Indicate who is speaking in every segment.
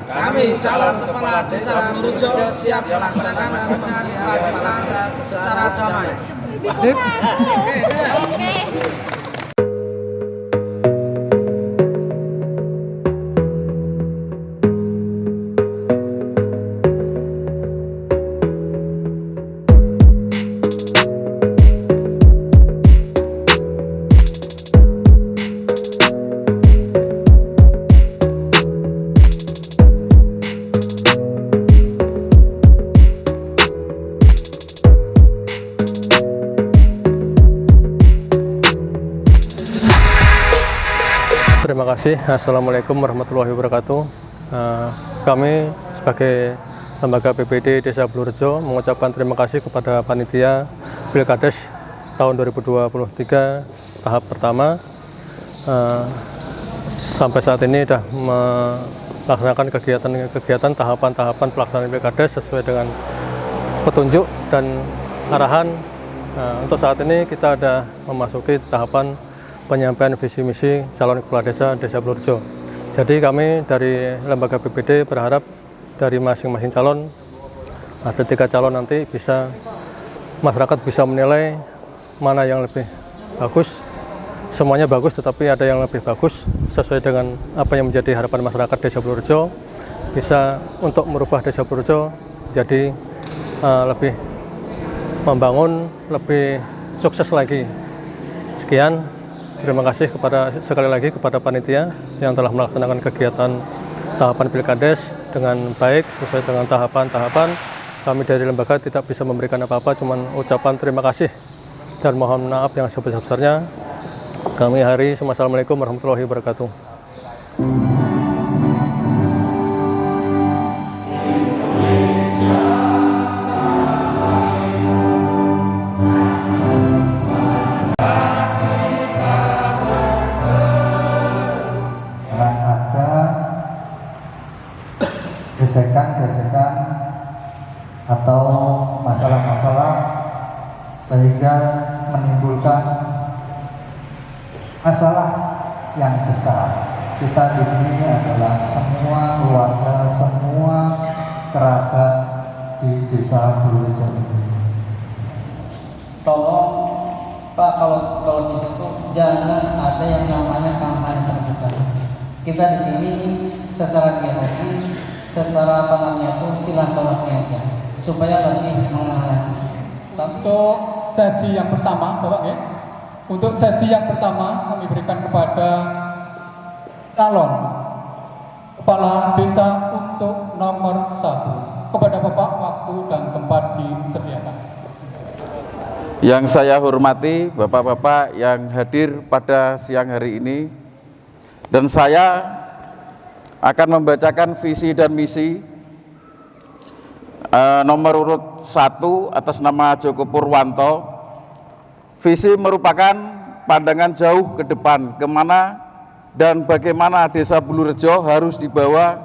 Speaker 1: Kami calon kepala desa Blurjo siap melaksanakan pemilihan desa secara damai.
Speaker 2: Terima kasih. Assalamualaikum warahmatullahi wabarakatuh. Kami sebagai lembaga BPD Desa Blurjo mengucapkan terima kasih kepada panitia Pilkades tahun 2023 tahap pertama. Sampai saat ini sudah melaksanakan kegiatan tahapan-tahapan pelaksanaan Pilkades sesuai dengan petunjuk dan arahan. Untuk saat ini kita sudah memasuki tahapan penyampaian visi misi calon kepala desa Blurjo. Jadi kami dari lembaga BPD berharap dari masing-masing calon, ada 3 calon nanti masyarakat bisa menilai mana yang lebih bagus. Semuanya bagus, tetapi ada yang lebih bagus sesuai dengan apa yang menjadi harapan masyarakat Desa Blurjo, bisa untuk merubah Desa Blurjo jadi lebih membangun, lebih sukses lagi. Sekian. Terima kasih sekali lagi kepada panitia yang telah melaksanakan kegiatan tahapan Pilkades dengan baik sesuai dengan tahapan-tahapan. Kami dari lembaga tidak bisa memberikan apa-apa, cuman ucapan terima kasih dan mohon maaf yang sebesar-besarnya. Kami hari Assalamualaikum warahmatullahi wabarakatuh.
Speaker 3: Gesekan atau masalah-masalah sehingga menimbulkan masalah yang besar. Kita di sini adalah semua keluarga, semua kerabat di Desa Blurjo ini.
Speaker 4: Tolong Pak, kalau bisa tuh jangan ada yang namanya kampanye terbuka. Kita di sini secara dialogis, secara silaturahmi aja supaya lebih mengenal lagi.
Speaker 5: Untuk sesi yang pertama, Bapak ya. Untuk sesi yang pertama kami berikan kepada calon kepala desa untuk nomor 1. Kepada Bapak waktu dan tempat disediakan.
Speaker 6: Yang saya hormati Bapak-bapak yang hadir pada siang hari ini, dan saya akan membacakan visi dan misi nomor urut 1 atas nama Joko Purwanto. Visi merupakan pandangan jauh ke depan kemana dan bagaimana Desa Blurjo harus dibawa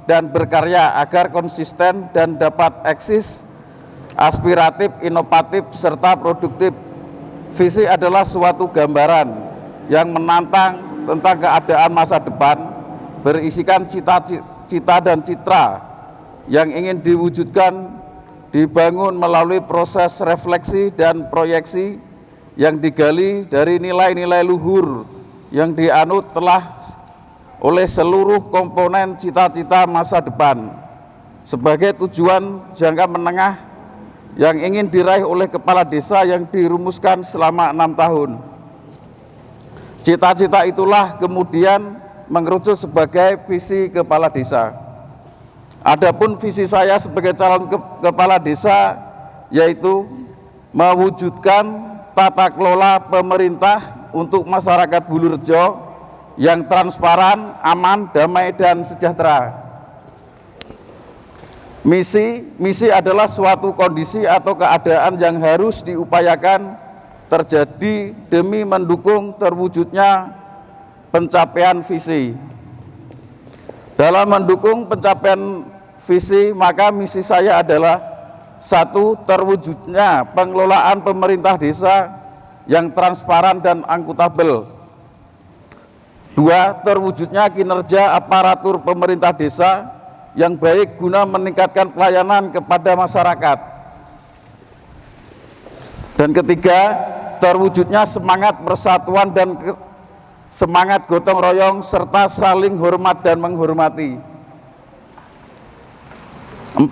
Speaker 6: dan berkarya agar konsisten dan dapat eksis, aspiratif, inovatif, serta produktif. Visi adalah suatu gambaran yang menantang tentang keadaan masa depan, berisikan cita-cita dan citra yang ingin diwujudkan, dibangun melalui proses refleksi dan proyeksi yang digali dari nilai-nilai luhur yang dianut telah oleh seluruh komponen cita-cita masa depan sebagai tujuan jangka menengah yang ingin diraih oleh kepala desa yang dirumuskan selama 6 tahun. Cita-cita itulah kemudian mengerucut sebagai visi kepala desa. Adapun visi saya sebagai calon kepala desa yaitu mewujudkan tata kelola pemerintah untuk masyarakat Blurjo yang transparan, aman, damai, dan sejahtera. Misi adalah suatu kondisi atau keadaan yang harus diupayakan terjadi demi mendukung terwujudnya pencapaian visi. Dalam mendukung pencapaian visi, maka misi saya adalah 1. Terwujudnya pengelolaan pemerintah desa yang transparan dan akuntabel. 2. Terwujudnya kinerja aparatur pemerintah desa yang baik guna meningkatkan pelayanan kepada masyarakat. Dan ketiga, terwujudnya semangat persatuan dan semangat gotong royong serta saling hormat dan menghormati. 4,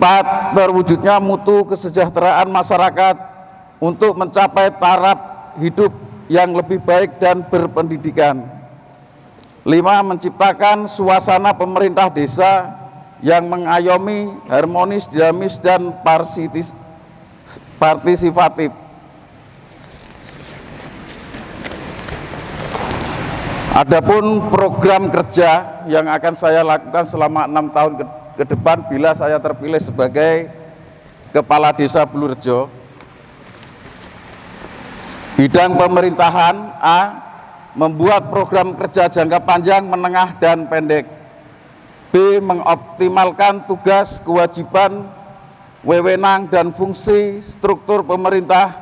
Speaker 6: terwujudnya mutu kesejahteraan masyarakat untuk mencapai taraf hidup yang lebih baik dan berpendidikan. 5, menciptakan suasana pemerintah desa yang mengayomi, harmonis, dinamis, dan partisipatif. Adapun program kerja yang akan saya lakukan selama 6 tahun ke depan bila saya terpilih sebagai Kepala Desa Bulurejo. Bidang pemerintahan: A, membuat program kerja jangka panjang, menengah, dan pendek. B, mengoptimalkan tugas, kewajiban, wewenang, dan fungsi struktur pemerintah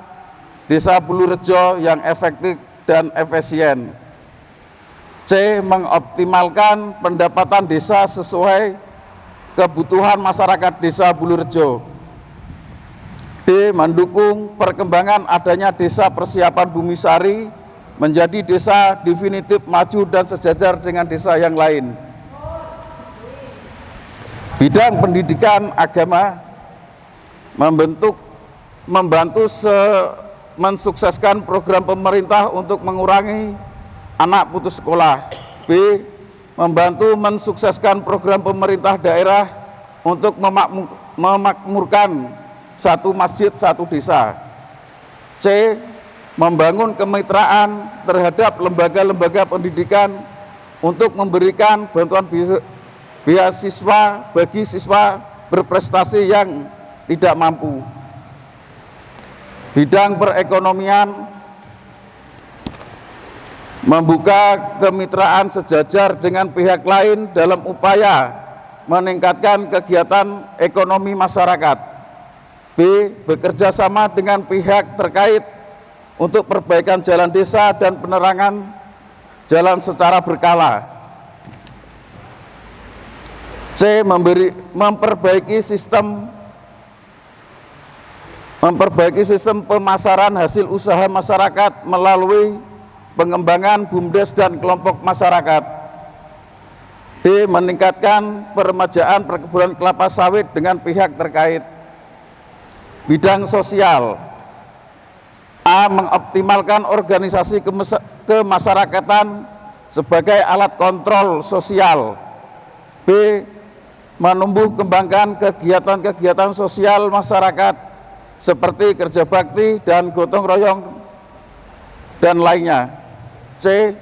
Speaker 6: Desa Bulurejo yang efektif dan efisien. C, mengoptimalkan pendapatan desa sesuai kebutuhan masyarakat Desa Bulurejo. D, mendukung perkembangan adanya desa persiapan Bumisari menjadi desa definitif maju dan sejajar dengan desa yang lain. Bidang pendidikan agama: membantu mensukseskan program pemerintah untuk mengurangi anak putus sekolah. B, membantu mensukseskan program pemerintah daerah untuk memakmurkan satu masjid satu desa. C, membangun kemitraan terhadap lembaga-lembaga pendidikan untuk memberikan bantuan beasiswa bagi siswa berprestasi yang tidak mampu. Bidang perekonomian: membuka kemitraan sejajar dengan pihak lain dalam upaya meningkatkan kegiatan ekonomi masyarakat. B, bekerja sama dengan pihak terkait untuk perbaikan jalan desa dan penerangan jalan secara berkala. C, memperbaiki sistem pemasaran hasil usaha masyarakat melalui pengembangan BUMDes dan kelompok masyarakat. D, meningkatkan peremajaan perkebunan kelapa sawit dengan pihak terkait. Bidang sosial: A, mengoptimalkan organisasi kemasyarakatan sebagai alat kontrol sosial. B, menumbuh kembangkan kegiatan-kegiatan sosial masyarakat seperti kerja bakti dan gotong royong dan lainnya. C,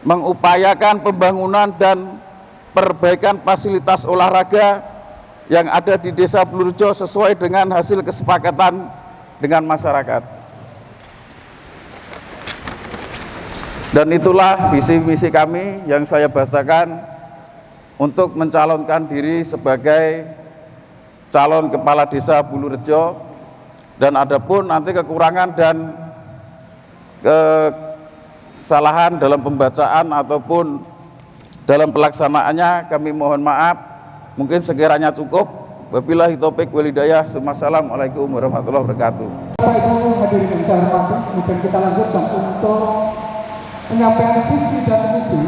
Speaker 6: mengupayakan pembangunan dan perbaikan fasilitas olahraga yang ada di Desa Bulurejo sesuai dengan hasil kesepakatan dengan masyarakat. Dan itulah visi misi kami yang saya bahasakan untuk mencalonkan diri sebagai calon Kepala Desa Bulurejo. Dan adapun nanti kekurangan dan kesalahan dalam pembacaan ataupun dalam pelaksanaannya kami mohon maaf. Mungkin sekiranya cukup. Wabillahi taufik wal hidayah. Assalamualaikum warahmatullahi wabarakatuh.
Speaker 5: Bapak Ibu hadirin yang saya hormati, kemudian kita lanjutkan untuk penyampaian visi dan misi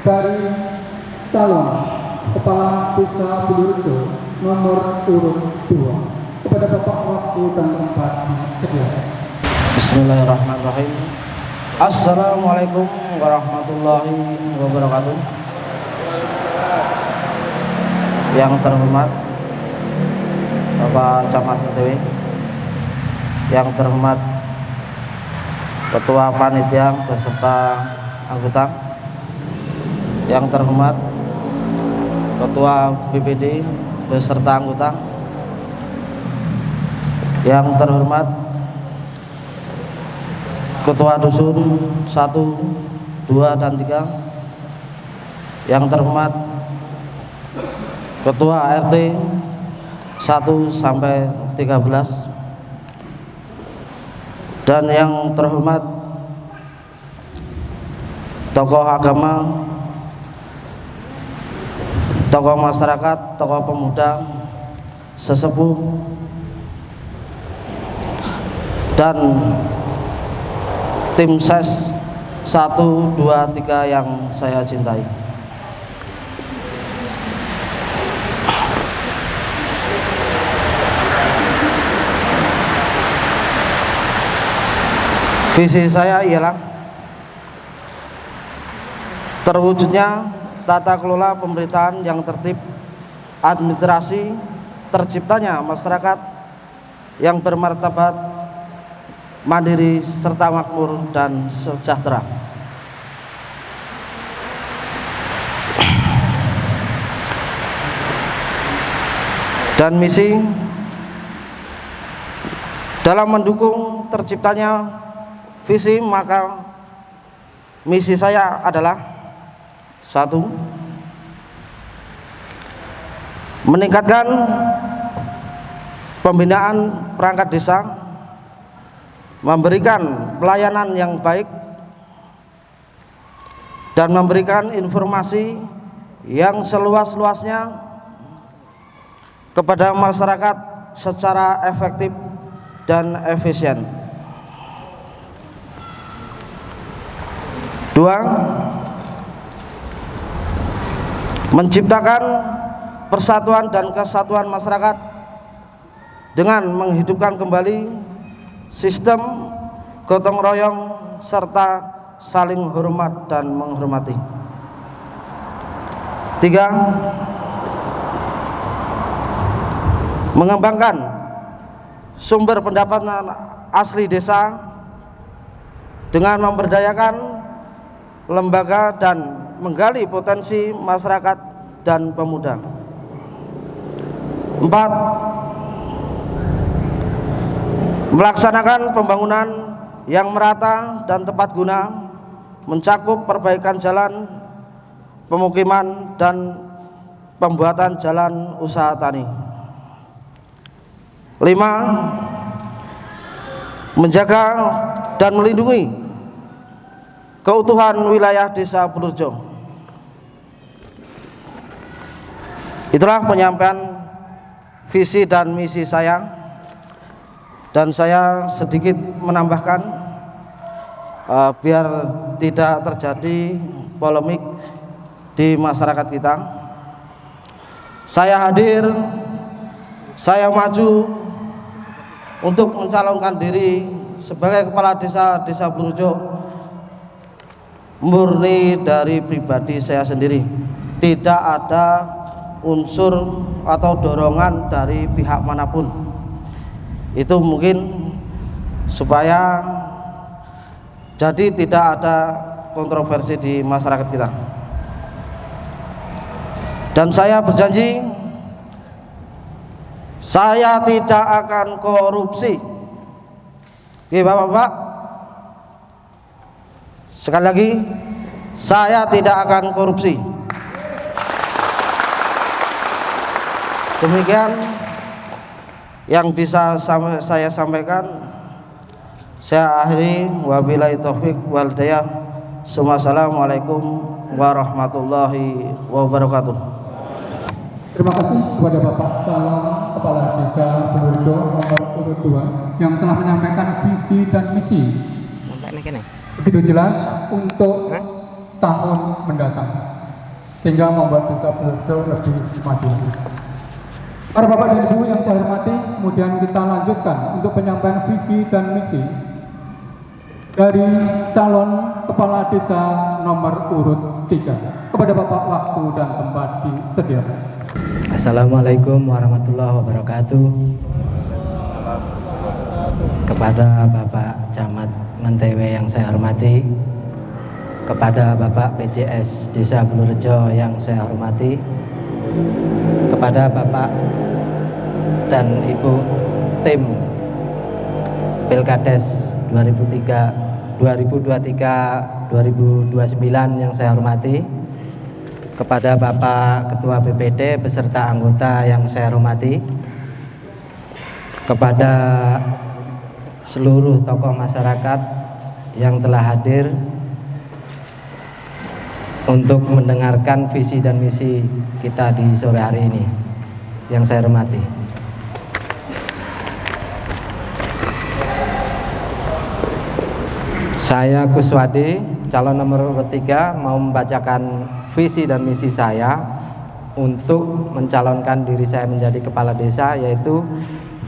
Speaker 5: dari calon Kepala Desa Bulurejo nomor urut 2 kepada Bapak waktu dan tempat disediakan.
Speaker 1: Bismillahirrahmanirrahim. Assalamualaikum warahmatullahi wabarakatuh. Yang terhormat Bapak Camat PTW, yang terhormat Ketua Panitia beserta anggota, yang terhormat Ketua BPD beserta anggota, yang terhormat Ketua Dusun 1, 2, dan 3, yang terhormat Ketua RT 1 sampai 13, dan yang terhormat tokoh agama tokoh masyarakat, tokoh pemuda, sesepuh, dan tim ses 1, 2, 3 yang saya cintai. Visi saya ialah terwujudnya tata kelola pemerintahan yang tertib, administrasi, terciptanya masyarakat yang bermartabat, mandiri, serta makmur dan sejahtera. Dan misi dalam mendukung terciptanya visi, maka misi saya adalah 1. Meningkatkan pembinaan perangkat desa, memberikan pelayanan yang baik, dan memberikan informasi yang seluas-luasnya kepada masyarakat secara efektif dan efisien. 2. Menciptakan persatuan dan kesatuan masyarakat dengan menghidupkan kembali sistem gotong royong serta saling hormat dan menghormati. 3. Mengembangkan sumber pendapatan asli desa dengan memberdayakan lembaga dan menggali potensi masyarakat dan pemuda. 4. Melaksanakan pembangunan yang merata dan tepat guna, mencakup perbaikan jalan, pemukiman, dan pembuatan jalan usaha tani. 5. Menjaga dan melindungi keutuhan wilayah Desa Bulurjo. Itulah penyampaian visi dan misi saya, dan saya sedikit menambahkan biar tidak terjadi polemik di masyarakat kita. Saya hadir, saya maju untuk mencalonkan diri sebagai kepala desa Bulurjo murni dari pribadi saya sendiri, tidak ada unsur atau dorongan dari pihak manapun. Itu mungkin supaya jadi tidak ada kontroversi di masyarakat kita. Dan saya berjanji saya tidak akan korupsi. Oke, Bapak-bapak, sekali lagi, saya tidak akan korupsi. Demikian yang bisa saya sampaikan. Saya akhiri, wabillahi taufik wal hidayah. Assalamualaikum warahmatullahi wabarakatuh.
Speaker 5: Terima kasih kepada Bapak Calon Kepala Desa Bulurjo nomor urut 2 yang telah menyampaikan visi dan misi begitu jelas untuk tahun mendatang, sehingga membuat Desa Bulurjo lebih maju. Para Bapak dan Ibu yang saya hormati, kemudian kita lanjutkan untuk penyampaian visi dan misi dari calon Kepala Desa nomor urut 3. Kepada Bapak, waktu dan tempat disediakan.
Speaker 7: Assalamualaikum warahmatullahi wabarakatuh. Kepada Bapak Camat Mentewe yang saya hormati, kepada Bapak PJS Desa Bulurjo yang saya hormati, kepada Bapak dan Ibu tim Pilkades 2023-2029 yang saya hormati, kepada Bapak Ketua BPD beserta anggota yang saya hormati, kepada seluruh tokoh masyarakat yang telah hadir untuk mendengarkan visi dan misi kita di sore hari ini. Yang saya hormati. Saya Kuswadi, calon nomor urut 3, mau membacakan visi dan misi saya untuk mencalonkan diri saya menjadi kepala desa, yaitu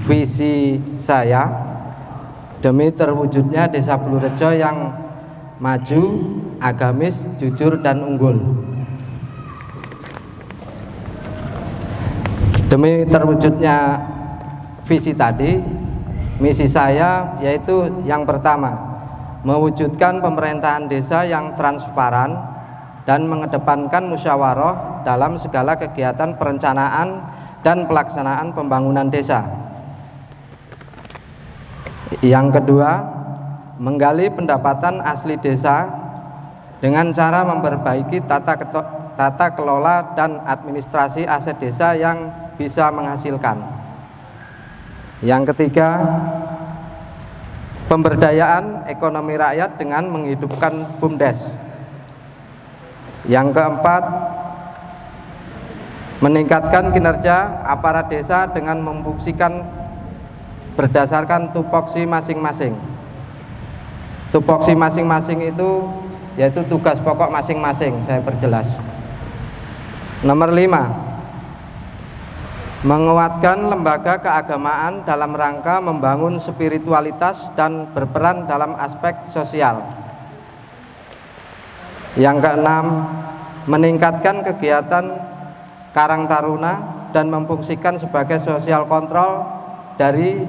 Speaker 7: visi saya demi terwujudnya Desa Bulurejo yang maju, agamis, jujur, dan unggul. Demi terwujudnya visi tadi, misi saya yaitu yang pertama, mewujudkan pemerintahan desa yang transparan dan mengedepankan musyawarah dalam segala kegiatan perencanaan dan pelaksanaan pembangunan desa. Yang kedua, menggali pendapatan asli desa dengan cara memperbaiki tata kelola dan administrasi aset desa yang bisa menghasilkan. Yang ketiga, pemberdayaan ekonomi rakyat dengan menghidupkan BUMDes. Yang keempat, meningkatkan kinerja aparat desa dengan memfungsikan berdasarkan tupoksi masing-masing. Tupoksi masing-masing itu yaitu tugas pokok masing-masing, saya perjelas. Nomor 5, menguatkan lembaga keagamaan dalam rangka membangun spiritualitas dan berperan dalam aspek sosial. Yang keenam, meningkatkan kegiatan Karang Taruna dan memfungsikan sebagai sosial kontrol dari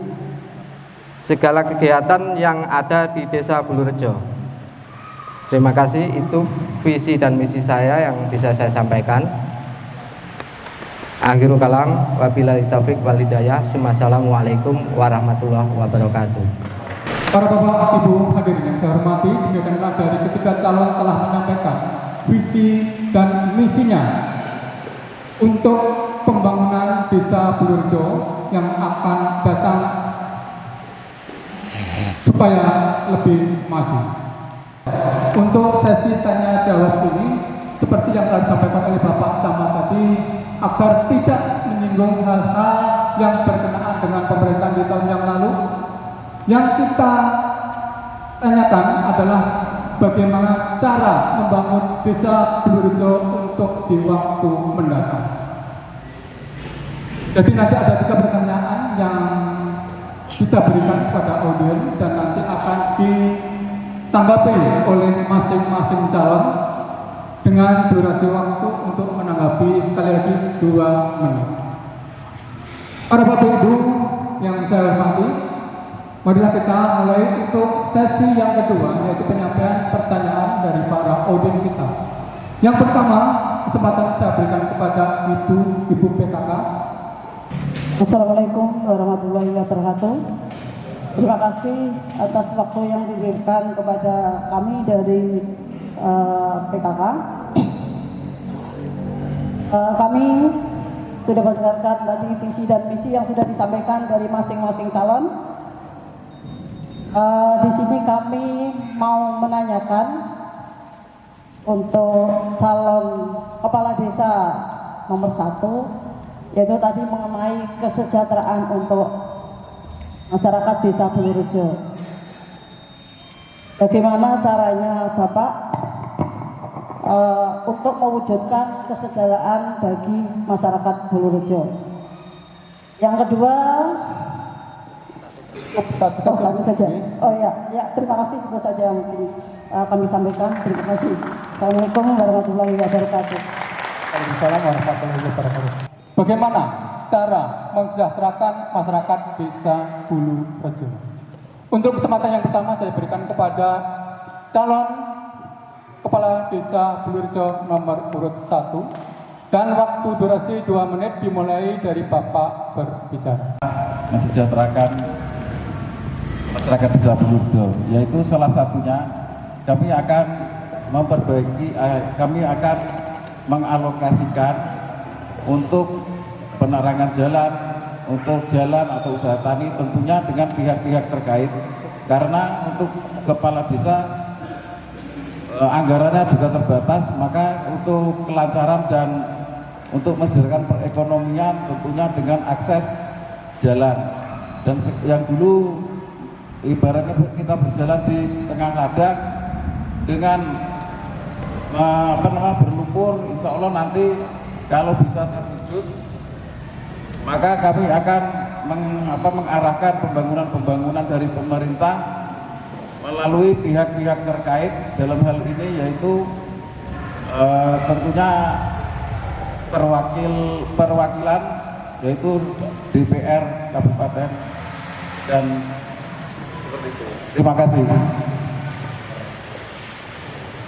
Speaker 7: segala kegiatan yang ada di Desa Bulurejo. Terima kasih, itu visi dan misi saya yang bisa saya sampaikan. Akhirul kalam, wabillahi taufiq wal hidayah. Assalamualaikum warahmatullahi wabarakatuh.
Speaker 5: Para bapak ibu hadirin yang saya hormati, demikianlah dari ketiga calon telah menyampaikan visi dan misinya untuk pembangunan Desa Bulurejo yang akan datang supaya lebih maju. Untuk sesi tanya jawab ini, seperti yang telah disampaikan oleh Bapak Camat tadi, agar tidak menyinggung hal-hal yang berkenaan dengan pemerintahan di tahun yang lalu, yang kita tanyakan adalah bagaimana cara membangun Desa Bulurejo untuk di waktu mendatang. Jadi nanti ada 3 pertanyaan yang kita berikan kepada audiens dan nanti akan ditanggapi oleh masing-masing calon dengan durasi waktu untuk menanggapi sekali lagi 2 menit. Para bapak ibu yang saya hormati, marilah kita mulai untuk sesi yang kedua, yaitu penyampaian pertanyaan dari para audiens kita. Yang pertama, kesempatan saya berikan kepada Ibu PKK.
Speaker 8: Assalamualaikum warahmatullahi wabarakatuh. Terima kasih atas waktu yang diberikan kepada kami dari PKK. Kami sudah mendengarkan tadi visi dan misi yang sudah disampaikan dari masing-masing calon. Di sini kami mau menanyakan untuk calon kepala desa nomor 1, yaitu tadi mengenai kesejahteraan untuk masyarakat Desa Bulurejo. Bagaimana caranya Bapak untuk mewujudkan kesejahteraan bagi masyarakat Bulurejo? Yang kedua, satu saja. Oh ya, terima kasih, itu saja yang mungkin kami sampaikan. Terima kasih. Assalamualaikum warahmatullahi wabarakatuh.
Speaker 5: Waalaikumsalam warahmatullahi wabarakatuh. Bagaimana cara mensejahterakan masyarakat Desa Bulurejo? Untuk kesempatan yang pertama saya berikan kepada calon Kepala Desa Bulurejo nomor urut 1, dan waktu durasi 2 menit dimulai dari Bapak berbicara.
Speaker 6: Mensejahterakan masyarakat Desa Bulurejo, yaitu salah satunya kami akan memperbaiki, kami akan mengalokasikan untuk penerangan jalan, untuk jalan atau usaha tani, tentunya dengan pihak-pihak terkait, karena untuk kepala desa anggarannya juga terbatas, maka untuk kelancaran dan untuk mensejahterakan perekonomian tentunya dengan akses jalan. Dan yang dulu ibaratnya kita berjalan di tengah ladang dengan berlumpur, insya Allah nanti kalau bisa terwujud maka kami akan mengarahkan pembangunan dari pemerintah melalui pihak-pihak terkait dalam hal ini, yaitu tentunya perwakilan yaitu DPR Kabupaten, dan seperti itu. Terima kasih.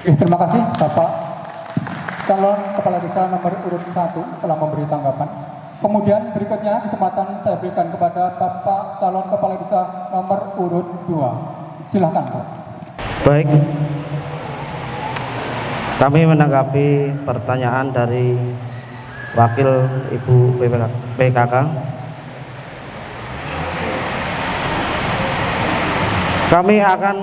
Speaker 5: Terima kasih Bapak calon kepala desa nomor urut 1 telah memberi tanggapan. Kemudian berikutnya kesempatan saya berikan kepada Bapak calon kepala desa nomor urut 2. Silahkan Pak.
Speaker 1: Baik, kami menanggapi pertanyaan dari Wakil Ibu PKK. Kami akan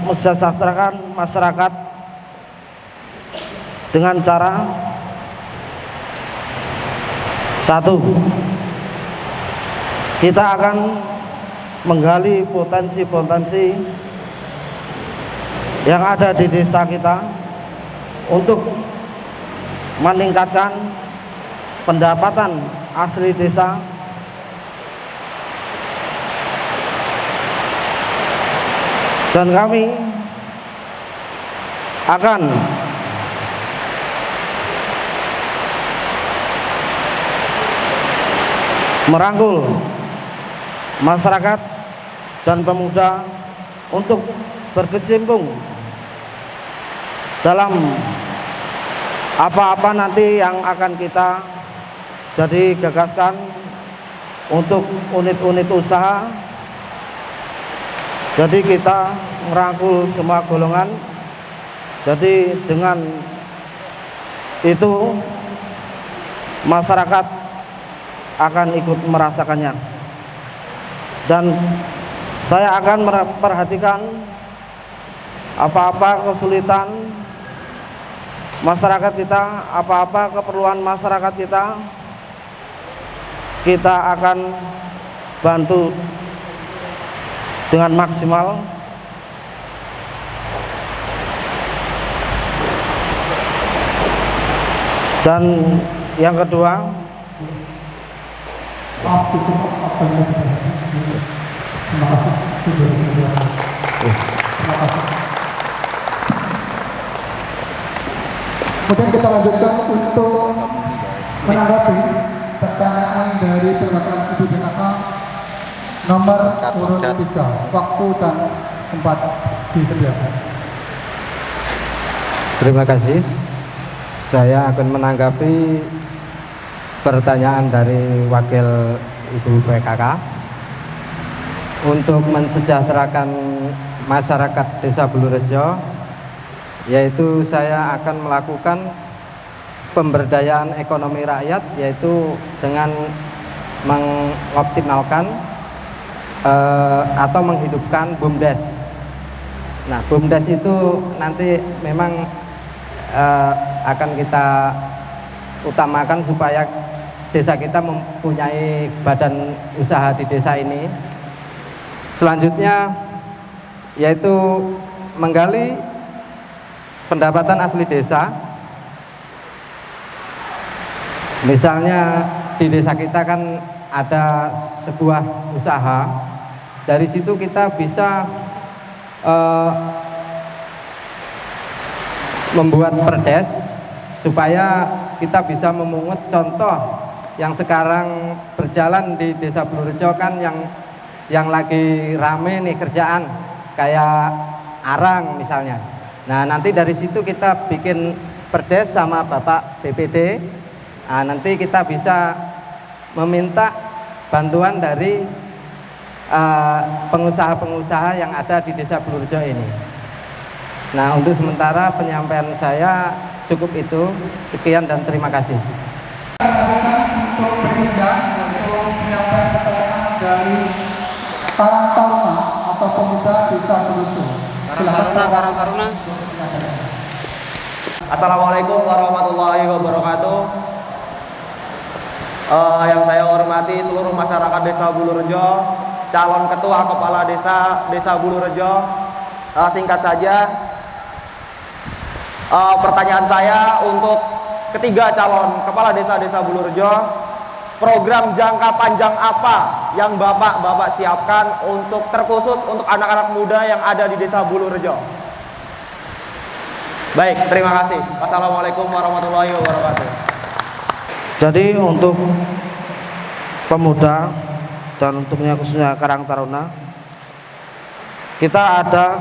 Speaker 1: mensejahterakan masyarakat dengan cara satu, kita akan menggali potensi-potensi yang ada di desa kita untuk meningkatkan pendapatan asli desa, dan kami akan merangkul masyarakat dan pemuda untuk berkecimpung dalam apa-apa nanti yang akan kita jadi gagaskan untuk unit-unit usaha. Jadi kita merangkul semua golongan. Jadi dengan itu masyarakat akan ikut merasakannya. Dan saya akan memperhatikan apa-apa kesulitan masyarakat kita, apa-apa keperluan masyarakat kita akan bantu dengan maksimal. Dan yang kedua,
Speaker 5: Kemudian kita lanjutkan untuk menanggapi pertanyaan dari perwakilan Ibu PKK nomor urut 3. Waktu dan tempat disediakan.
Speaker 7: Terima kasih. Saya akan menanggapi pertanyaan dari Wakil Ibu PKK untuk mensejahterakan masyarakat Desa Bulurejo, yaitu saya akan melakukan pemberdayaan ekonomi rakyat, yaitu dengan mengoptimalkan atau menghidupkan BUMDes. Nah, BUMDes itu nanti memang akan kita utamakan supaya desa kita mempunyai badan usaha di desa ini. Selanjutnya yaitu menggali pendapatan asli desa. Misalnya di desa kita kan ada sebuah usaha, dari situ kita bisa membuat perdes supaya kita bisa memungut contoh yang sekarang berjalan di Desa Bulurejo kan yang lagi rame nih kerjaan kayak arang misalnya. Nah, nanti dari situ kita bikin perdes sama Bapak BPD. Nah, nanti kita bisa meminta bantuan dari pengusaha-pengusaha yang ada di Desa Bulurejo ini. Nah, untuk sementara penyampaian saya cukup itu. Sekian dan terima kasih.
Speaker 5: Untuk berikutnya untuk menyampaikan pertanyaan dari Karang Taruna atau pemuda Desa Bulurejo.
Speaker 9: Karang Taruna. Assalamualaikum warahmatullahi wabarakatuh. Yang saya hormati seluruh masyarakat Desa Bulurejo, calon ketua kepala Desa Bulurejo. Singkat saja, pertanyaan saya untuk ketiga calon kepala Desa Bulurejo, program jangka panjang apa yang Bapak siapkan untuk terkhusus untuk anak-anak muda yang ada di Desa Bulurejo? Baik, terima kasih. Wassalamualaikum warahmatullahi wabarakatuh.
Speaker 1: Jadi untuk pemuda dan untuknya khususnya Karang Taruna, kita ada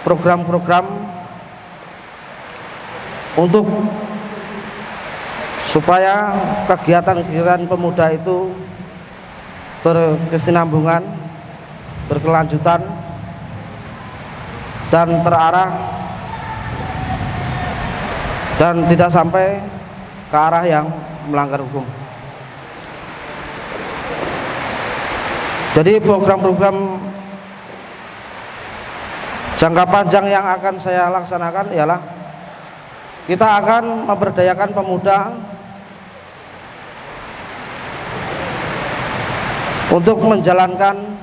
Speaker 1: program-program untuk supaya kegiatan-kegiatan pemuda itu berkesinambungan, berkelanjutan, dan terarah, dan tidak sampai ke arah yang melanggar hukum. Jadi program-program jangka panjang yang akan saya laksanakan ialah kita akan memberdayakan pemuda untuk menjalankan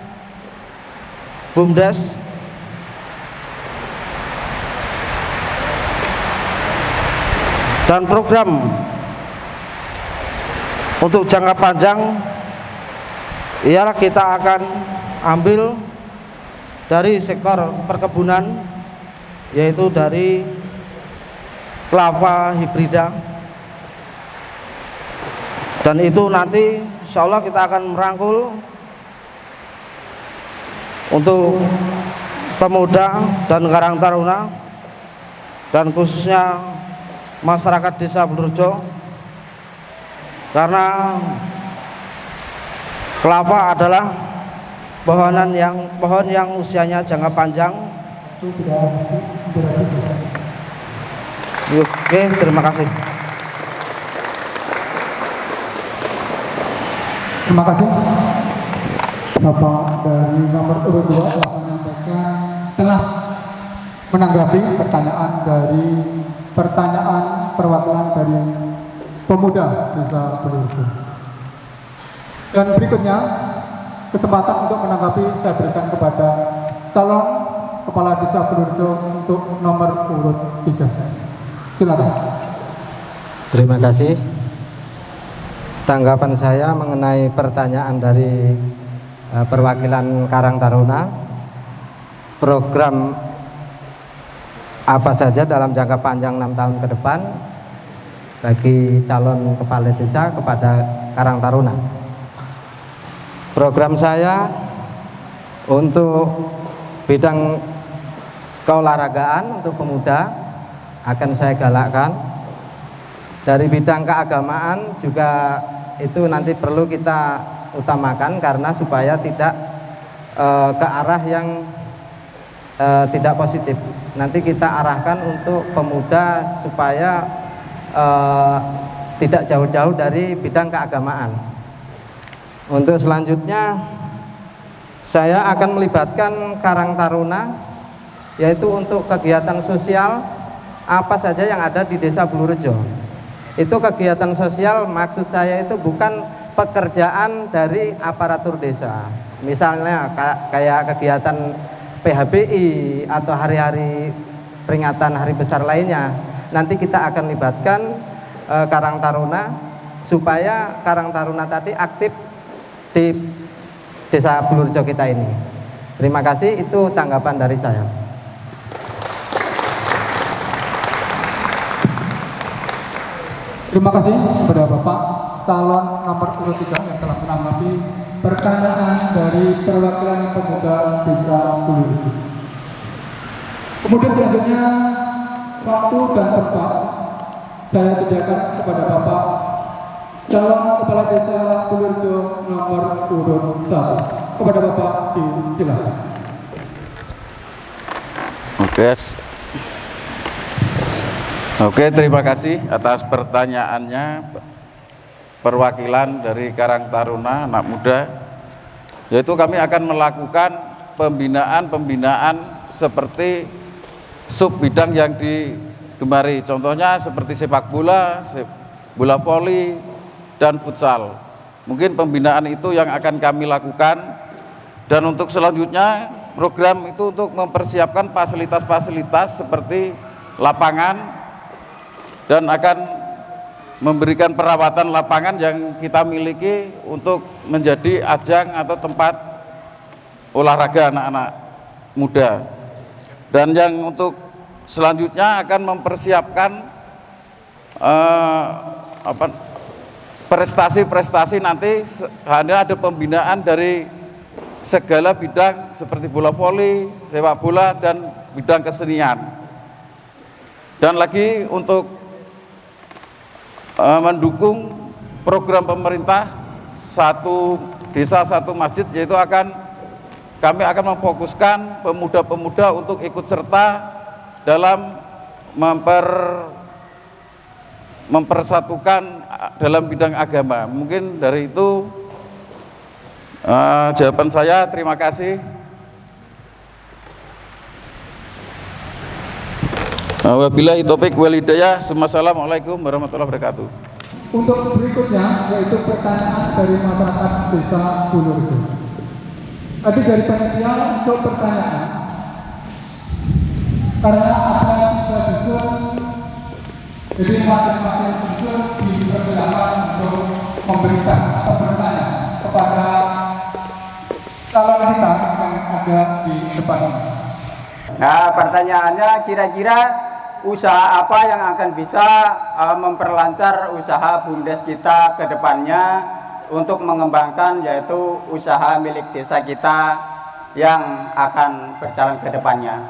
Speaker 1: BUMDes dan program untuk jangka panjang ialah kita akan ambil dari sektor perkebunan, yaitu dari kelapa hibrida, dan itu nanti insya Allah kita akan merangkul untuk pemuda dan Karang Taruna, dan khususnya masyarakat Desa Bulurejo, karena kelapa adalah pohon yang usianya jangka panjang. Oke, terima kasih.
Speaker 5: Terima kasih. Bapak dari nomor urut 2 telah menanggapi pertanyaan perwakilan dari pemuda Desa Bulurejo. Dan berikutnya kesempatan untuk menanggapi saya berikan kepada calon kepala Desa Bulurejo untuk nomor urut 3. Silakan.
Speaker 7: Terima kasih. Tanggapan saya mengenai pertanyaan dari perwakilan Karang Taruna, program apa saja dalam jangka panjang 6 tahun ke depan bagi calon kepala desa kepada Karang Taruna. Program saya untuk bidang keolahragaan untuk pemuda akan saya galakkan. Dari bidang keagamaan juga itu nanti perlu kita utamakan, karena supaya tidak ke arah yang tidak positif. Nanti kita arahkan untuk pemuda supaya tidak jauh-jauh dari bidang keagamaan. Untuk selanjutnya saya akan melibatkan Karang Taruna, yaitu untuk kegiatan sosial apa saja yang ada di Desa Bulurejo. Itu kegiatan sosial, maksud saya itu bukan pekerjaan dari aparatur desa. Misalnya kayak kegiatan PHBI atau hari-hari peringatan hari besar lainnya. Nanti kita akan libatkan Karang Taruna supaya Karang Taruna tadi aktif di Desa Bulurejo kita ini. Terima kasih, itu tanggapan dari saya.
Speaker 5: Terima kasih kepada Bapak calon nomor urut 3 yang telah menanggapi pertanyaan dari perwakilan pemuda Desa Bulurejo. Kemudian selanjutnya waktu dan tempat saya sediakan kepada Bapak calon kepala Desa Bulurejo nomor urut 1. Kepada Bapak silakan.
Speaker 6: Oke, terima kasih atas pertanyaannya perwakilan dari Karang Taruna anak muda, yaitu kami akan melakukan pembinaan seperti sub bidang yang digemari. Contohnya seperti sepak bola, bola voli, dan futsal. Mungkin pembinaan itu yang akan kami lakukan. Dan untuk selanjutnya program itu untuk mempersiapkan fasilitas-fasilitas seperti lapangan dan akan memberikan perawatan lapangan yang kita miliki untuk menjadi ajang atau tempat olahraga anak-anak muda. Dan yang untuk selanjutnya akan mempersiapkan prestasi-prestasi nanti. Hanya ada pembinaan dari segala bidang seperti bola voli, sepak bola, dan bidang kesenian. Dan lagi untuk mendukung program pemerintah satu desa satu masjid, yaitu kami akan memfokuskan pemuda-pemuda untuk ikut serta dalam mempersatukan dalam bidang agama. Mungkin dari itu jawaban saya. Terima kasih. Wabillahi taufiq wal hidayah. Assalamualaikum warahmatullahi wabarakatuh.
Speaker 5: Untuk berikutnya yaitu pertanyaan dari masyarakat Desa Bulurjo. Tadi dari panitia untuk pertanyaan, karena ada 3 dusun, jadi masing-masing dusun dipersilakan untuk memberikan atau bertanya kepada calon kita yang ada di depan ini.
Speaker 10: Nah, pertanyaannya kira-kira usaha apa yang akan bisa memperlancar usaha BUMDes kita ke depannya untuk mengembangkan yaitu usaha milik desa kita yang akan berjalan ke depannya.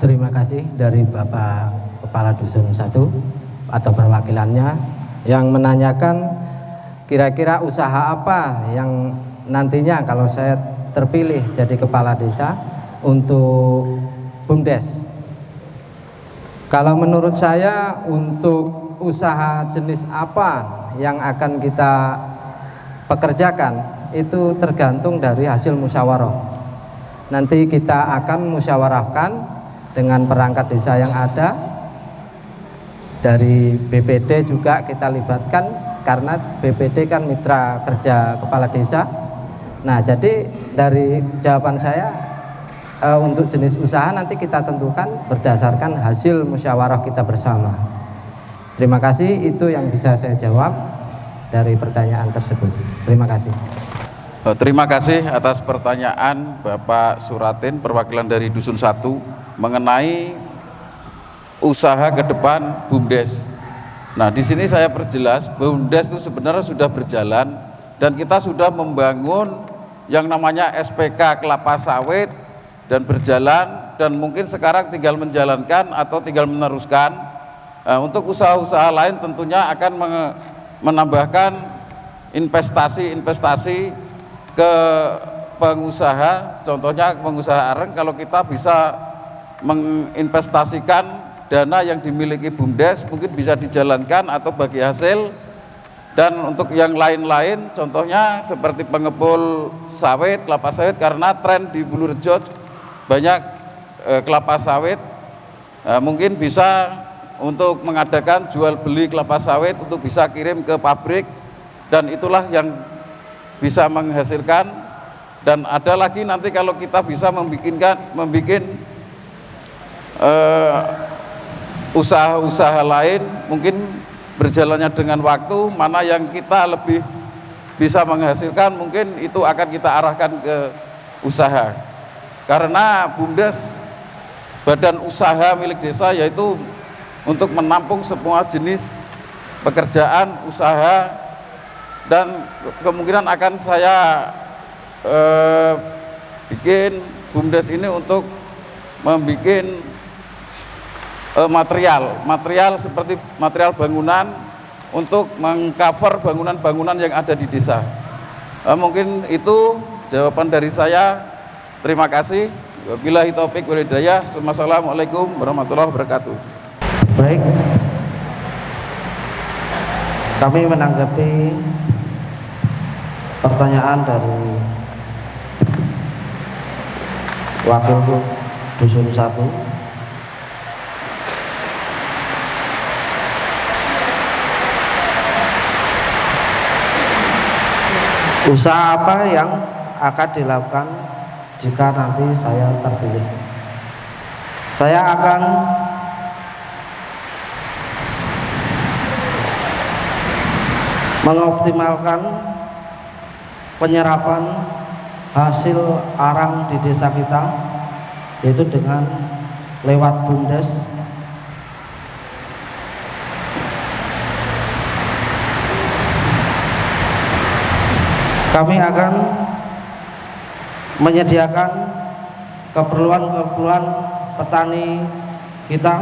Speaker 7: Terima kasih dari Bapak Kepala Dusun 1 atau perwakilannya yang menanyakan kira-kira usaha apa yang nantinya kalau saya terpilih jadi kepala desa untuk BUMDes. Kalau menurut saya untuk usaha jenis apa yang akan kita pekerjakan itu tergantung dari hasil musyawarah. Nanti kita akan musyawarahkan dengan perangkat desa yang ada. Dari BPD juga kita libatkan karena BPD kan mitra kerja kepala desa. Nah, jadi dari jawaban saya untuk jenis usaha nanti kita tentukan berdasarkan hasil musyawarah kita bersama. Terima kasih, itu yang bisa saya jawab dari pertanyaan tersebut. Terima kasih.
Speaker 6: Terima kasih atas pertanyaan Bapak Suratin, perwakilan dari Dusun 1 mengenai usaha ke depan BUMDes. Nah, di sini saya perjelas, BUMDes itu sebenarnya sudah berjalan dan kita sudah membangun yang namanya SPK kelapa sawit dan berjalan, dan mungkin sekarang tinggal menjalankan atau tinggal meneruskan. Untuk usaha-usaha lain tentunya akan menambahkan investasi ke pengusaha. Contohnya pengusaha areng, kalau kita bisa menginvestasikan dana yang dimiliki BUMDes mungkin bisa dijalankan atau bagi hasil. Dan untuk yang lain-lain contohnya seperti pengepul sawit, kelapa sawit, karena tren di Bulurjo banyak kelapa sawit, mungkin bisa untuk mengadakan jual beli kelapa sawit untuk bisa kirim ke pabrik, dan itulah yang bisa menghasilkan. Dan ada lagi nanti kalau kita bisa membuat usaha-usaha lain, mungkin berjalannya dengan waktu, mana yang kita lebih bisa menghasilkan, mungkin itu akan kita arahkan ke usaha. Karena BUMDes badan usaha milik desa, yaitu untuk menampung semua jenis pekerjaan usaha, dan kemungkinan akan saya bikin BUMDes ini untuk membuat material seperti material bangunan untuk mengcover bangunan-bangunan yang ada di desa. Mungkin itu jawaban dari saya. Terima kasih. Wabillahi taufiq wal hidayah. Wassalamualaikum warahmatullahi wabarakatuh.
Speaker 1: Baik, kami menanggapi pertanyaan dari Wakil Dusun 1. Usaha apa yang akan dilakukan jika nanti saya terpilih? Saya akan mengoptimalkan penyerapan hasil arang di desa kita, yaitu dengan lewat BUMDes. Kami akan menyediakan keperluan petani kita,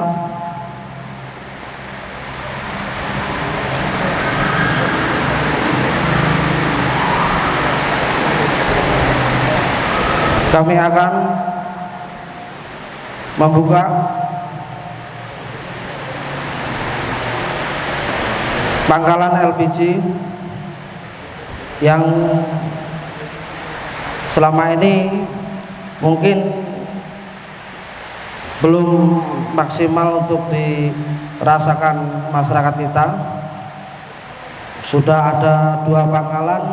Speaker 1: kami akan membuka pangkalan LPG yang selama ini mungkin belum maksimal untuk dirasakan masyarakat kita. Sudah ada 2 pangkalan,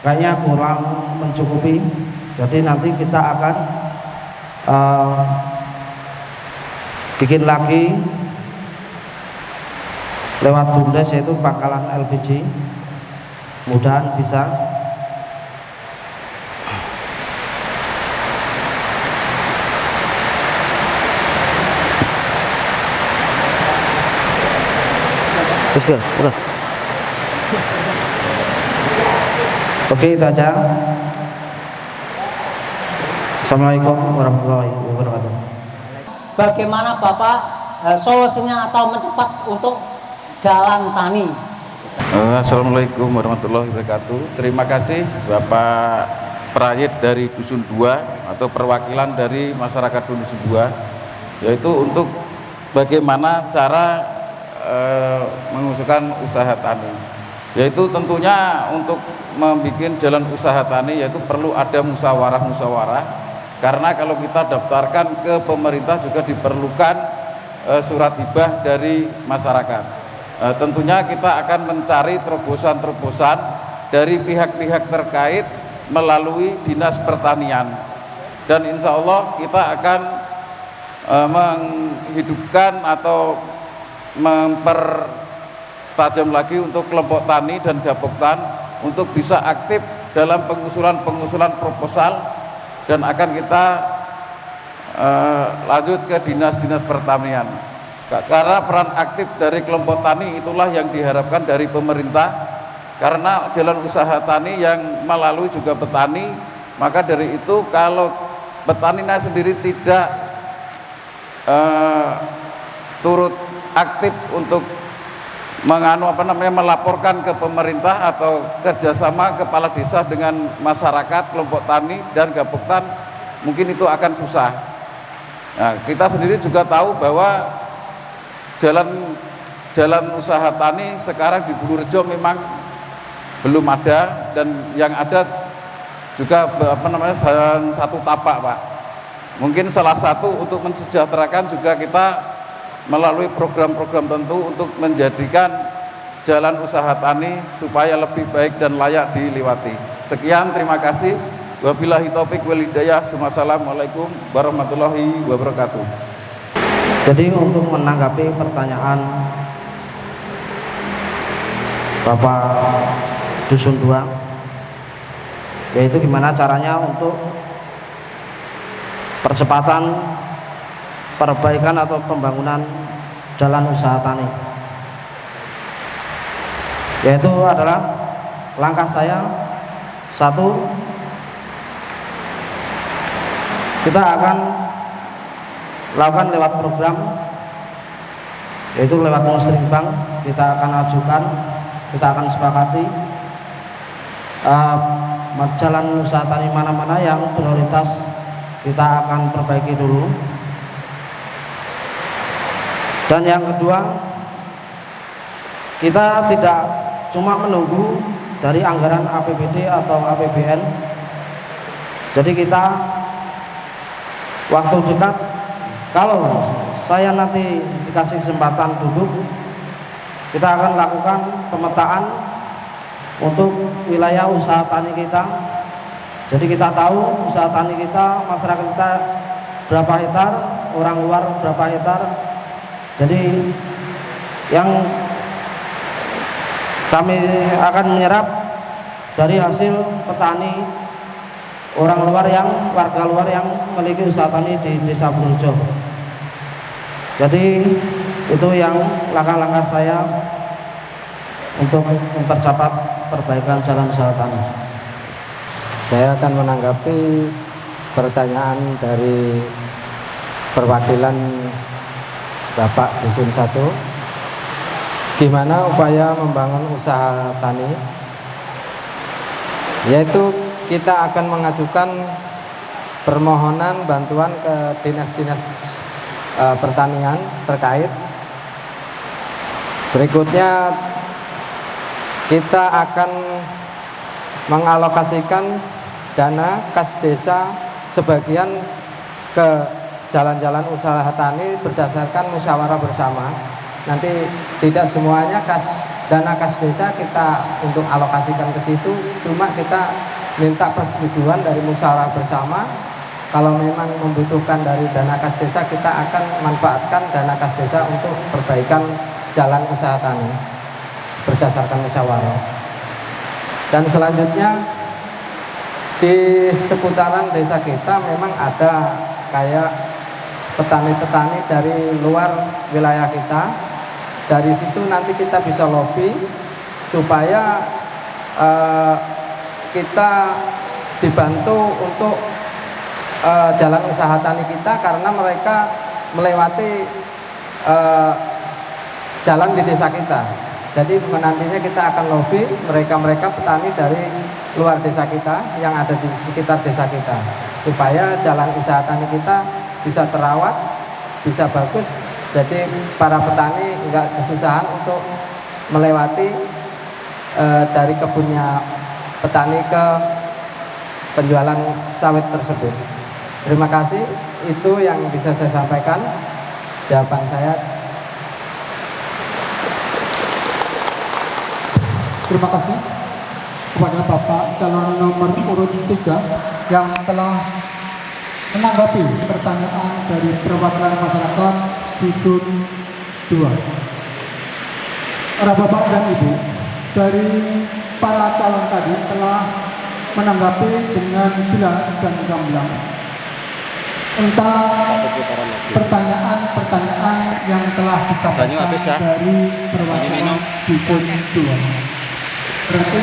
Speaker 1: kayaknya kurang mencukupi. Jadi nanti kita akan bikin lagi lewat BUMDes, yaitu pangkalan LPG. Mudahan bisa. Udah. Oke, itu aja. Assalamualaikum warahmatullahi wabarakatuh.
Speaker 11: Bagaimana Bapak solusinya atau mencepat untuk jalan tani?
Speaker 6: Assalamualaikum warahmatullahi wabarakatuh. Terima kasih Bapak Prayit dari Dusun 2 atau perwakilan dari masyarakat Dusun 2, yaitu untuk bagaimana cara mengusulkan usaha tani, yaitu tentunya untuk membuat jalan usaha tani yaitu perlu ada musyawarah, karena kalau kita daftarkan ke pemerintah juga diperlukan surat hibah dari masyarakat. Tentunya kita akan mencari terobosan-terobosan dari pihak-pihak terkait melalui Dinas Pertanian, dan insya Allah kita akan menghidupkan atau mempertajam lagi untuk kelompok tani dan gaboktan untuk bisa aktif dalam pengusulan proposal, dan akan kita lanjut ke dinas-dinas pertanian. Karena peran aktif dari kelompok tani itulah yang diharapkan dari pemerintah, karena jalan usaha tani yang melalui juga petani, maka dari itu kalau petaninya sendiri tidak turut aktif untuk melaporkan ke pemerintah atau kerjasama kepala desa dengan masyarakat, kelompok tani dan gaboktan, mungkin itu akan susah. Nah, kita sendiri juga tahu bahwa jalan usaha tani sekarang di Bulurejo memang belum ada, dan yang ada juga satu tapak, Pak. Mungkin salah satu untuk mensejahterakan juga kita melalui program-program tentu untuk menjadikan jalan usaha tani supaya lebih baik dan layak dilewati. Sekian, terima kasih. Wabillahi taufik wal hidayah. Assalamualaikum warahmatullahi wabarakatuh.
Speaker 1: Jadi untuk menanggapi pertanyaan Bapak Dusun 2, yaitu gimana caranya untuk percepatan perbaikan atau pembangunan jalan usaha tani, yaitu adalah langkah saya, 1, kita akan lakukan lewat program, yaitu lewat musrikbang. Kita akan ajukan, kita akan sepakati jalan usaha tani mana-mana yang prioritas kita akan perbaiki dulu. Dan yang kedua, kita tidak cuma menunggu dari anggaran APBD atau APBN. Jadi kita waktu dekat, kalau saya nanti dikasih kesempatan duduk, kita akan lakukan pemetaan untuk wilayah usaha tani kita. Jadi kita tahu usaha tani kita, masyarakat kita berapa hektar, orang luar berapa hektar. Jadi yang kami akan menyerap dari hasil petani orang luar yang warga luar yang memiliki usaha tani di Desa Bulurejo. Jadi itu yang langkah-langkah saya untuk mempercepat perbaikan jalan usaha tani.
Speaker 7: Saya akan menanggapi pertanyaan dari perwakilan Bapak Dusun 1. Gimana upaya membangun usaha tani? Yaitu kita akan mengajukan permohonan bantuan ke dinas-dinas pertanian terkait. Berikutnya kita akan mengalokasikan dana kas desa sebagian ke jalan-jalan usaha tani berdasarkan musyawarah bersama. Nanti tidak semuanya dana kas desa kita untuk alokasikan ke situ, cuma kita minta persetujuan dari musyawarah bersama. Kalau memang membutuhkan dari dana kas desa, kita akan manfaatkan dana kas desa untuk perbaikan jalan usaha tani berdasarkan musyawarah. Dan selanjutnya di seputaran desa kita memang ada kayak petani-petani dari luar wilayah kita. Dari situ nanti kita bisa lobby supaya kita dibantu untuk jalan usaha tani kita, karena mereka melewati jalan di desa kita. Jadi nantinya kita akan lobby mereka petani dari luar desa kita yang ada di sekitar desa kita, supaya jalan usaha tani kita bisa terawat, bisa bagus. Jadi para petani enggak kesusahan untuk melewati dari kebunnya petani ke penjualan sawit tersebut. Terima kasih, itu yang bisa saya sampaikan jawaban saya.
Speaker 5: Terima kasih kepada Bapak calon nomor urut 3 yang telah menanggapi pertanyaan dari perwakilan masyarakat Dusun 2. Para Bapak dan Ibu, dari para calon tadi telah menanggapi dengan jelas dan gamblang tentang pertanyaan-pertanyaan yang telah disampaikan dari perwakilan Dusun 2. Berarti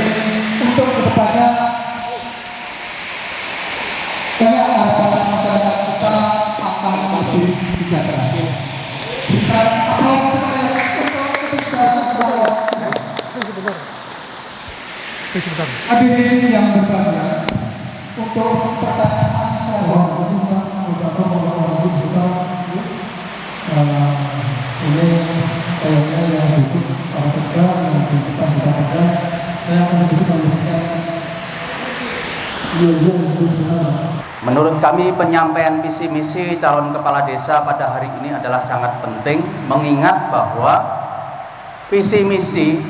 Speaker 5: untuk kedepannya kayak harapan masyarakat kita akan lebih sejahtera. Kita untuk ketika hadirin yang berbahagia, untuk pertanyaan saya ini kayaknya yang duduk para pekerja yang kita pekerja, saya akan memberikan
Speaker 12: Menurut kami penyampaian visi misi calon kepala desa pada hari ini adalah sangat penting, mengingat bahwa visi misi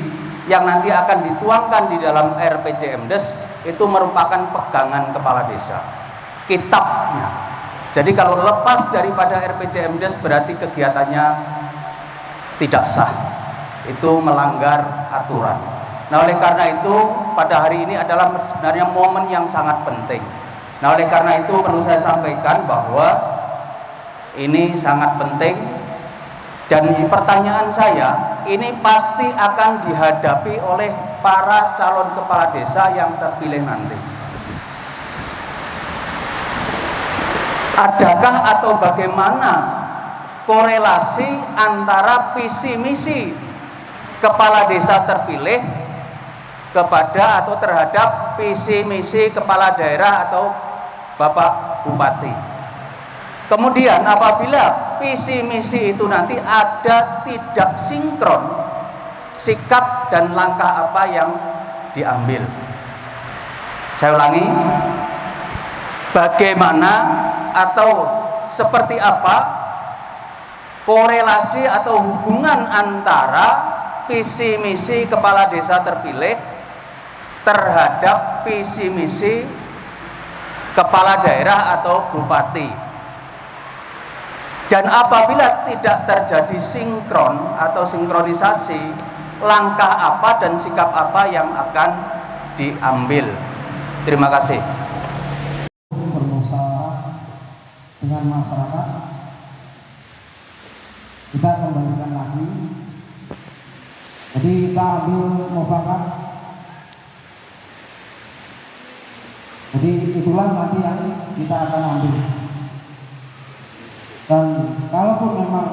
Speaker 12: yang nanti akan dituangkan di dalam RPJMdes itu merupakan pegangan kepala desa, kitabnya. Jadi kalau lepas daripada RPJMdes berarti kegiatannya tidak sah, itu melanggar aturan. Nah, oleh karena itu pada hari ini adalah sebenarnya momen yang sangat penting. Nah, oleh karena itu perlu saya sampaikan bahwa ini sangat penting, dan pertanyaan saya ini pasti akan dihadapi oleh para calon kepala desa yang terpilih nanti. Adakah atau bagaimana korelasi antara visi misi kepala desa terpilih kepada atau terhadap visi misi kepala daerah atau Bapak Bupati? Kemudian apabila visi misi itu nanti ada tidak sinkron, sikap dan langkah apa yang diambil? Saya ulangi, bagaimana atau seperti apa korelasi atau hubungan antara visi misi kepala desa terpilih terhadap visi misi kepala daerah atau bupati. Dan apabila tidak terjadi sinkron atau sinkronisasi, langkah apa dan sikap apa yang akan diambil. Terima kasih.
Speaker 1: Bermusyawarah dengan masyarakat, kita kembalikan lagi. Jadi kita ambil mufakat. Jadi itulah nanti yang kita akan ambil. Dan kalaupun memang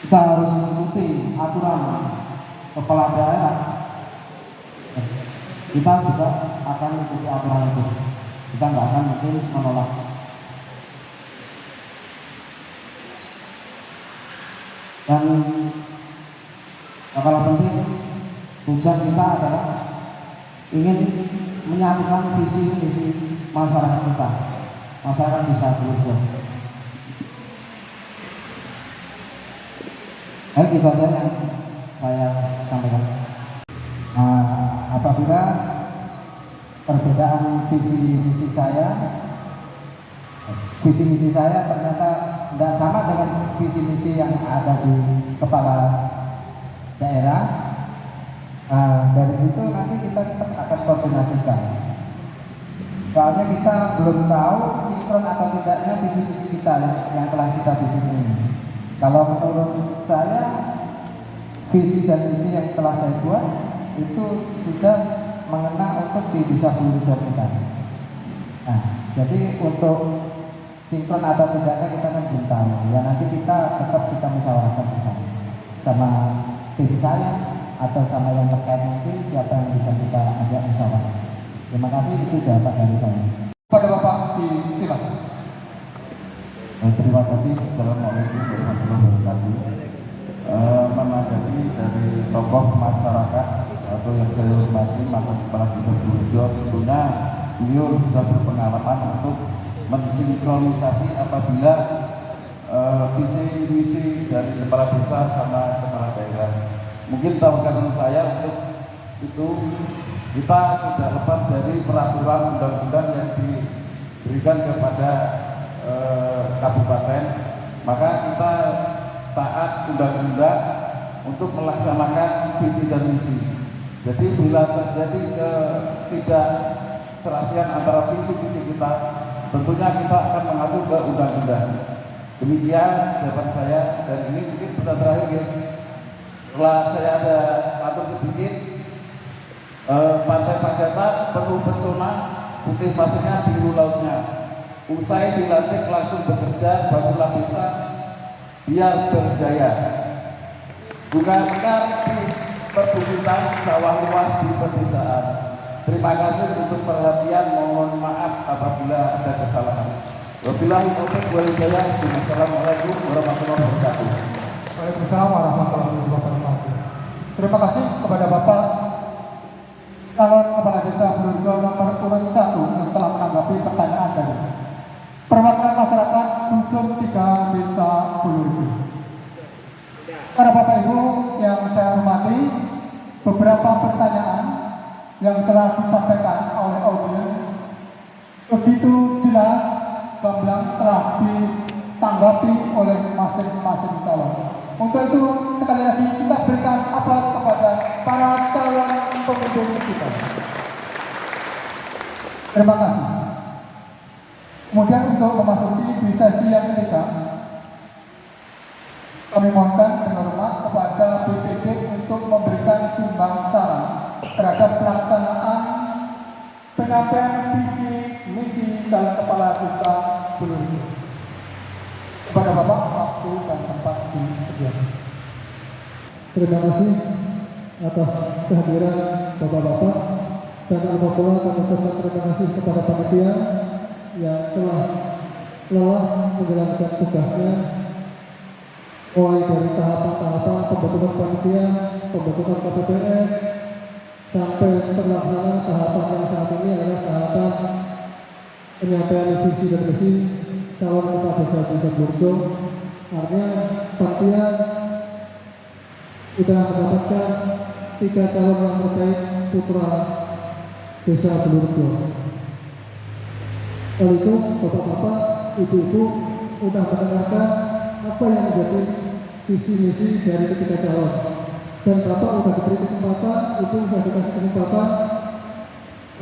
Speaker 1: kita harus mengikuti aturan kepala daerah, kita juga akan mengikuti aturan itu. Kita nggak akan mungkin menolak. Dan yang paling penting tujuan kita adalah ingin menyatukan visi misi masyarakat kita, masyarakat Desa Bulurjo. Itu aja yang saya sampaikan. Apabila perbedaan visi misi saya ternyata tidak sama dengan visi misi yang ada di kepala daerah, dari situ nanti kita tetap akan koordinasikan. Soalnya kita belum tahu sinkron atau tidaknya visi misi kita yang telah kita bikin ini. Kalau menurut saya visi dan misi yang telah saya buat itu sudah mengena untuk di Desa Bulurjo kita. Nah, jadi untuk sinkron atau tidaknya kita kan belum tahu. Ya nanti kita tetap musyawarahkan bersama sama tim saya atau sama yang terkait nanti siapa yang bisa kita ajak musyawarah. Terima kasih, itu jawaban dari saya.
Speaker 5: Pada Bapak disilakan.
Speaker 6: Terima kasih. Assalamualaikum warahmatullahi wabarakatuh. Menanggapi dari tokoh masyarakat atau yang saya hormati mantan kepala Desa Bulurjo, tentunya beliau sudah berpengalaman untuk mensinkronisasi apabila visi misi dari kepala desa sama kepala daerah. Mungkin tanggapan saya untuk itu, kita tidak lepas dari peraturan undang-undang yang diberikan kepada kabupaten, maka kita taat undang-undang untuk melaksanakan visi dan misi. Jadi bila terjadi ketidakserasian antara visi-visi kita, tentunya kita akan mengacu ke undang-undang. Demikian jawaban saya, dan ini mungkin pertanyaan terakhir ya. Setelah saya ada atur sedikit, Pantai Panjatan penuh pesona, putih pasirnya, biru lautnya. Usai dilantik langsung bekerja, bangunlah desa biar berjaya. Bunga mekar di perbukitan, sawah luas di pedesaan. Terima kasih untuk perhatian, mohon maaf apabila ada kesalahan. Wabillahi taufiq wal hidayah. Assalamualaikum warahmatullahi wabarakatuh.
Speaker 5: Waalaikumsalam warahmatullahi wabarakatuh. Terima kasih kepada Bapak calon kepala Desa Bulurjo nomor urut 1 yang telah menanggapi pertanyaan dari perwakilan masyarakat Dusun 3 Desa Bulurjo. Para Bapak Ibu yang saya hormati, beberapa pertanyaan yang telah disampaikan oleh audiens begitu jelas, gamblang, telah ditanggapi oleh masing-masing calon. Untuk itu sekali lagi kita berikan aplaus kepada para calon pemimpin kita. Terima kasih. Kemudian untuk memasuki di sesi yang ketiga, kami mohonkan dengan hormat kepada BPD untuk memberikan sumbang saran terhadap pelaksanaan penyampaian visi misi calon kepala Desa Bulurjo. Kepada Bapak, waktu dan tempat disediakan.
Speaker 13: Terima kasih atas kehadiran Bapak-bapak, dan alhamdulillah kami ucapkan terima kasih kepada panitia yang telah lelah menjalankan tugasnya, mulai dari tahapan-tahapan pembentukan panitia, pembentukan KPPS, sampai terlaksana tahapan yang saat ini adalah tahapan penyampaian visi dan misi calon kepala Desa Bulurjo. Artinya panitia sudah mendapatkan 3 calon yang terbaik putra Desa Bulurjo. Sekaligus bapak-bapak, ibu-ibu sudah mendengarkan apa yang menjadi visi misi dari ketiga calon. Dan bapak sudah diberi kesempatan, ibu sudah dikasih kesempatan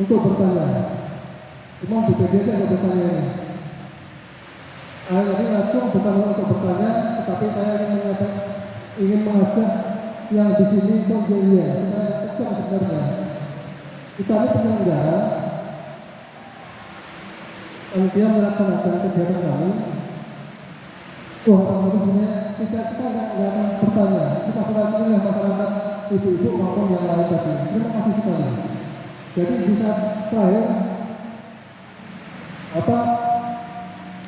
Speaker 13: untuk bertanya. Cuma di PDT ada bertanya ini. Saya ini langsung bukan untuk bertanya, tetapi saya ingin mengajak yang di sini konjulia, sebenarnya. Kita ini penyelenggara, kalau dia melaksanakan kegiatan kami, kita nggak akan bertanya, kita bertanya masyarakat ibu-ibu maupun yang lain tadi. Terima kasih sekali. Jadi bisa terakhir,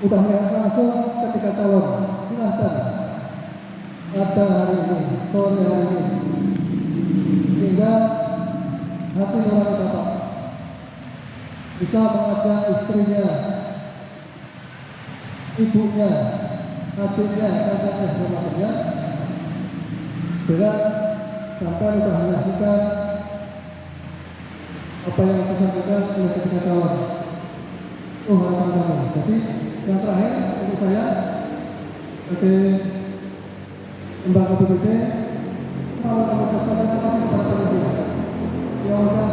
Speaker 13: udah langsung ketika calon, silahkan ada hari ini, sore hari ini, sehingga hati nurani bapak bisa mengajak istrinya, ibunya, adiknya, kakaknya, saudaranya, dengan sampai sudah menyaksikan apa yang disampaikan oleh ketika calon. Harapan kami. Jadi yang terakhir untuk saya sebagai lembaga BPD, selalu kami ucapkan terima kasih kepada panitia yang sudah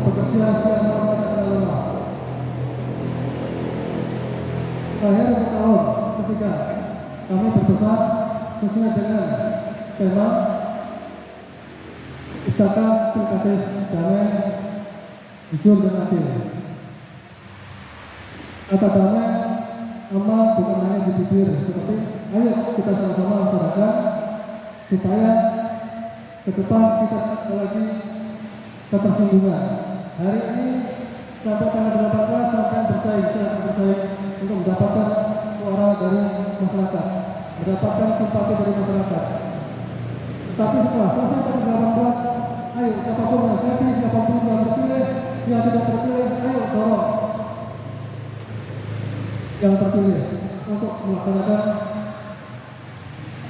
Speaker 13: bekerja siang malam dan lelah. Terakhir untuk calon ketiga, kami berpesan sesuai dengan tema Istaka Pilkades Damai, Jujur dan Adil. Kata damai amal bukan hanya di bibir, tetapi ayo kita sama-sama laksanakan supaya ke depan kita lagi ketersinggungan. Hari ini sampai tanggal 18 sampai bersaing untuk mendapatkan suara dari masyarakat, mendapatkan simpati dari masyarakat. Tetapi setelah selesai tanggal 18, ayo siapapun yang happy, siapapun yang terpilih, yang tidak terpilih, ayo dorong yang terpilih untuk melaksanakan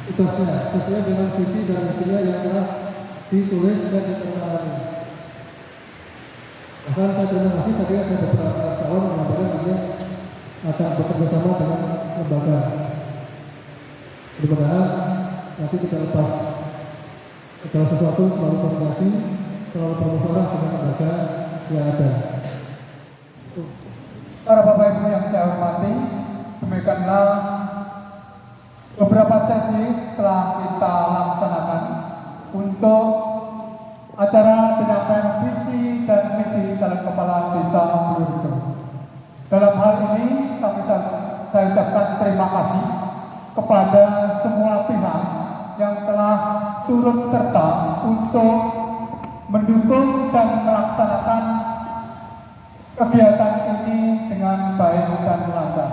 Speaker 13: tugasnya sesuai dengan visi dan misinya yang telah ditulis dan ditandatangani. Bahkan saya terima kasih tadi ada beberapa calon menyampaikan ini akan bekerja sama dengan lembaga. Mudah-mudahan nanti kita lepas segala sesuatu selalu koordinasi, selalu bermusyawarah dengan lembaga yang ada.
Speaker 5: Para Bapak Ibu yang saya hormati, demikianlah beberapa sesi telah kita laksanakan untuk acara penyampaian visi dan misi calon kepala desa Bulurjo. Dalam hal ini saya ucapkan terima kasih kepada semua pihak yang telah turut serta untuk mendukung dan melaksanakan kegiatan ini dengan baik dan lancar.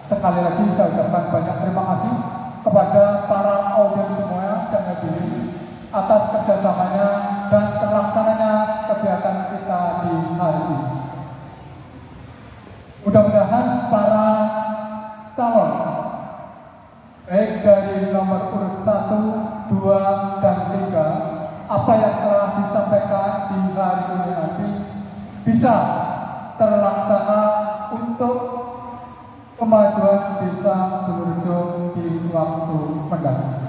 Speaker 5: Sekali lagi saya ucapkan banyak terima kasih kepada para audiens semua dan hadirin atas kerjasamanya dan terlaksananya kegiatan kita di hari ini. Mudah-mudahan para calon baik dari nomor urut 1, 2, dan 3 apa yang telah disampaikan di hari ini nanti bisa terlaksana untuk kemajuan desa Bulurjo di waktu mendatang.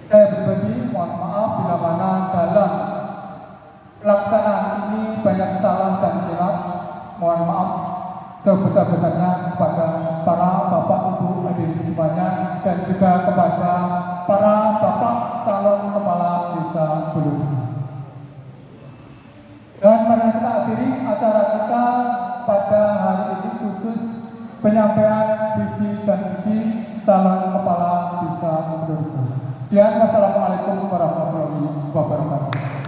Speaker 5: Saya pribadi mohon maaf bila mana dalam pelaksanaan ini banyak salah dan hilaf. Mohon maaf sebesar-besarnya kepada para bapak ibu hadirin semuanya dan juga kepada para bapak calon kepala desa Bulurjo. Dan mari kita akhiri acara kita pada hari ini khusus penyampaian visi dan misi calon kepala desa Bulurjo. Sekian, wassalamualaikum warahmatullahi wabarakatuh.